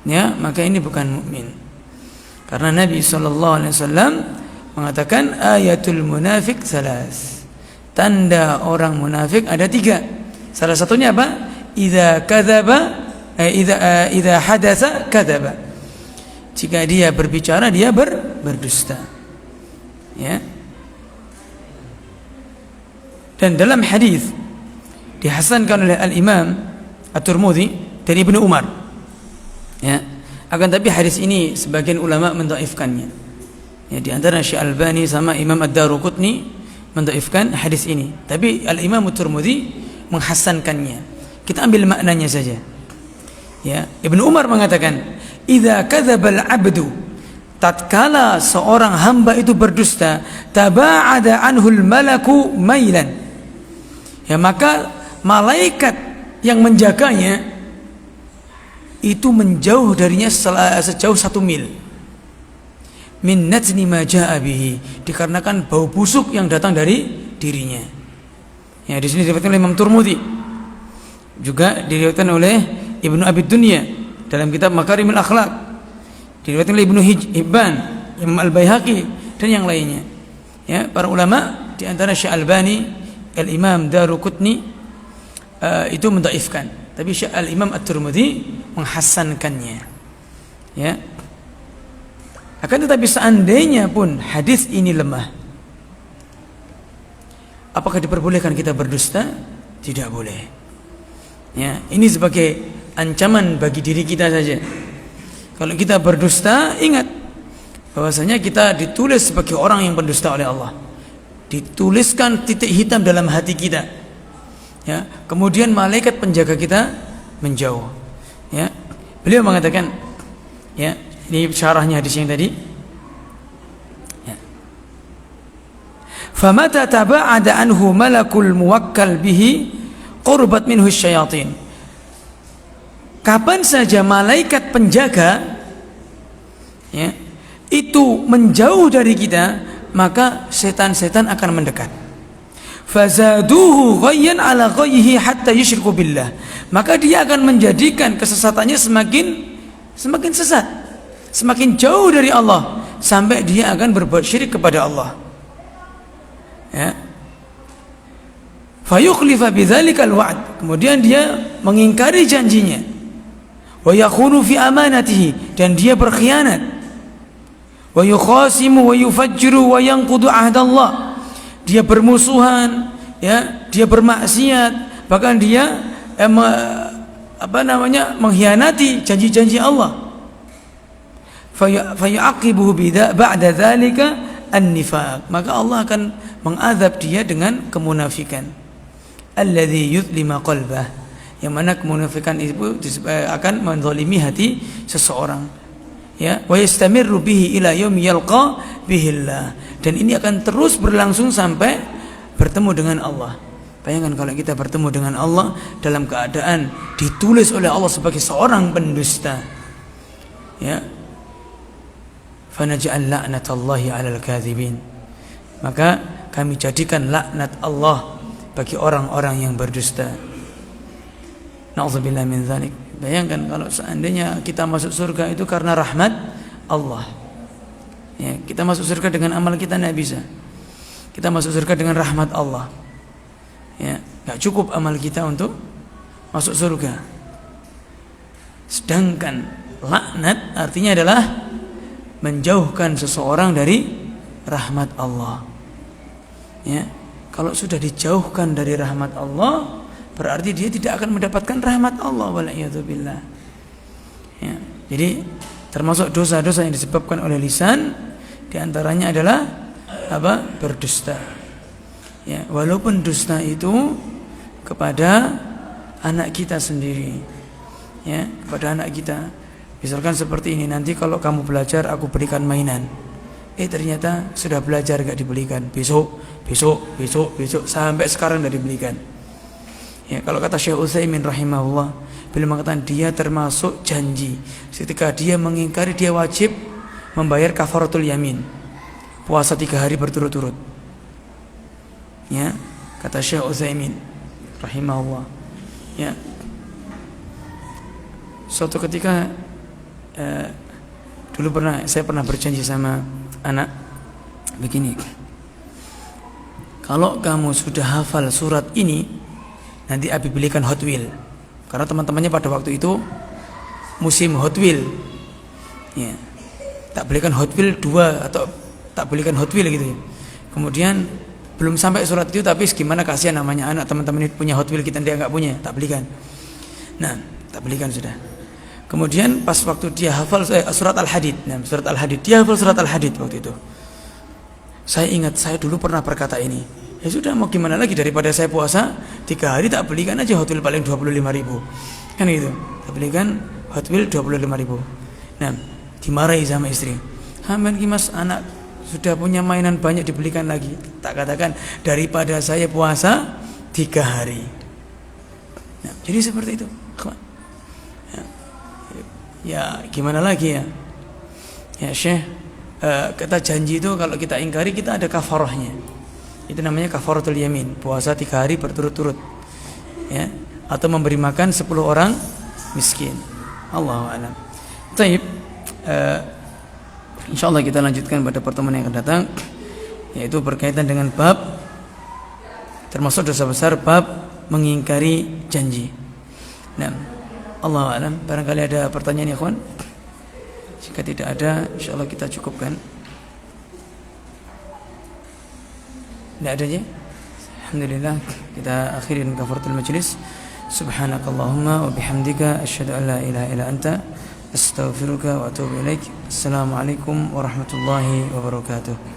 ya, maka ini bukan mukmin. Karena Nabi SAW mengatakan ayatul munafik salas. Tanda orang munafik ada 3. Salah satunya apa? Idza hadatsa kadzaba. Jika dia berbicara, dia berdusta. Ya. Dan dalam hadis dihasankan oleh Al-Imam At-Tirmidzi dari Ibnu Umar. Ya. Akan tapi hadis ini sebagian ulama mendhaifkannya. Ya, di antara Syekh Albani sama Imam Ad-Daruqutni mendhaifkan hadis ini. Tapi Al-Imam At-Tirmidzi menghasankannya. Kita ambil maknanya saja. Ya, Ibnu Umar mengatakan, "Idza kadzdzabal 'abdu", tatkala seorang hamba itu berdusta, taba'ada anhul malaku mailan. Ya, maka malaikat yang menjaganya itu menjauh darinya sejauh 1 mil. Min natni ma ja'a bihi, dikarenakan bau busuk yang datang dari dirinya. Ya, di sini diriwayatkan oleh Imam Tirmidzi. Juga diriwayatkan oleh Ibnu Abi Dunya dalam kitab Makarimul Akhlaq. Diriwayatkan oleh Ibnu Hibban, Imam Al-Baihaqi dan yang lainnya. Ya, para ulama di antara Syekh Albani, Al-Imam Daruqutni itu mendhaifkan, tapi Syekh Al-Imam At-Tirmidzi menghasankannya. Ya. Akan tetapi seandainya pun hadis ini lemah, apakah diperbolehkan kita berdusta? Tidak boleh. Ya, ini sebagai ancaman bagi diri kita saja. Kalau kita berdusta, ingat bahwasanya kita ditulis sebagai orang yang pendusta oleh Allah. Dituliskan titik hitam dalam hati kita. Ya, kemudian malaikat penjaga kita menjauh. Ya, beliau mengatakan, ya, ini syarahnya hadis yang tadi. Ya. Famata taba'ada anhu malakul muwakkal bihi qurbat minhu syayatin. Kapan saja malaikat penjaga, ya, itu menjauh dari kita, maka setan-setan akan mendekat. Fazaduhu ghayyan ala ghayyihi hatta yusyriku billah. Maka dia akan menjadikan kesesatannya semakin sesat, semakin jauh dari Allah, sampai dia akan berbuat syirik kepada Allah. Ya. Fayukhlifa bidzalikal wa'd. Kemudian dia mengingkari janjinya. Wa yakhunu fi amanatihi, dan dia berkhianat. Wa yukhasimu wa yufajjiru wa yanqudu ahdallah. Dia bermusuhan, ya, dia bermaksiat, bahkan dia mengkhianati janji-janji Allah. Fayu'aqibuhu ba'da dzalika an-nifaq. Maka Allah akan mengazab dia dengan kemunafikan. Alladzi yudlima qalbah. Yang mana kemunafikan itu akan menzalimi hati seseorang. Ya, wa yastamirru bihi ila yaumi yalqa bihillah. Dan ini akan terus berlangsung sampai bertemu dengan Allah. Bayangkan kalau kita bertemu dengan Allah dalam keadaan ditulis oleh Allah sebagai seorang pendusta. Ya. Fanaj'al la'natallahi 'alal kadzibin. Maka kami jadikan laknat Allah bagi orang-orang yang berdusta. Na'udzubillah min dzalik. Bayangkan kalau seandainya kita masuk surga itu karena rahmat Allah. Ya, kita masuk surga dengan amal kita tidak bisa. kita masuk surga dengan rahmat Allah. Ya, enggak cukup amal kita untuk masuk surga. Sedangkan laknat artinya adalah menjauhkan seseorang dari rahmat Allah. Ya, kalau sudah dijauhkan dari rahmat Allah, berarti dia tidak akan mendapatkan rahmat Allah. Wala'iyadzubillah. Ya, jadi termasuk dosa-dosa yang disebabkan oleh lisan, di antaranya adalah apa? Berdusta. Ya, walaupun dusta itu kepada anak kita sendiri. Ya, kepada anak kita. Misalkan seperti ini, nanti kalau kamu belajar aku berikan mainan. Ternyata sudah belajar gak dibelikan. Besok sampai sekarang gak dibelikan. Ya, kalau kata Syekh Utsaimin rahimahullah, beliau mengatakan dia termasuk janji. Ketika dia mengingkari, dia wajib membayar kafaratul yamin. Puasa 3 hari berturut-turut. Ya, kata Syekh Utsaimin rahimahullah. Ya. Suatu ketika dulu saya pernah berjanji sama anak begini. Kalau kamu sudah hafal surat ini, nanti Abi belikan Hot Wheel. Karena teman-temannya pada waktu itu musim Hot Wheel. Ya. Tak belikan Hot Wheel 2 atau tak belikan Hot Wheel gitu ya. Kemudian belum sampai surat itu, tapi gimana, kasihan namanya anak, teman-teman ini punya Hot Wheel, kita dia enggak punya, tak belikan. Nah, tak belikan sudah. Kemudian pas waktu dia hafal surat Al-Hadid. Nah, surat Al-Hadid, dia hafal surat Al-Hadid waktu itu. Saya ingat saya dulu pernah berkata ini. Ya sudah, mau gimana lagi, daripada saya puasa 3 hari tak belikan aja Hot Wheel paling 25.000. Kan gitu. Tak belikan Hot Wheel 25.000. Nah, dimarahi sama istri. Hamen Mas, anak sudah punya mainan banyak dibelikan lagi. Tak katakan daripada saya puasa 3 hari. Nah, jadi seperti itu. Ya gimana lagi ya. Ya Syekh, kata janji itu kalau kita ingkari, kita ada kafarahnya. Itu namanya kafaratul yamin, puasa 3 hari berturut-turut. Ya, atau memberi makan 10 orang miskin. Allahu a'lam. Baik. Insyaallah kita lanjutkan pada pertemuan yang akan datang, yaitu berkaitan dengan bab, termasuk dosa besar, bab mengingkari janji. Nah, Allahu a'lam. Barangkali ada pertanyaan ya, kawan. Jika tidak ada, insyaallah kita cukupkan. Tidak ada ya? Alhamdulillah, kita akhirin kafaratul majlis. Subhanakallahumma wa bihamdika asyhadu an la ilaha illa anta astaghfiruka wa atubu ilaik. Assalamualaikum warahmatullahi wabarakatuh.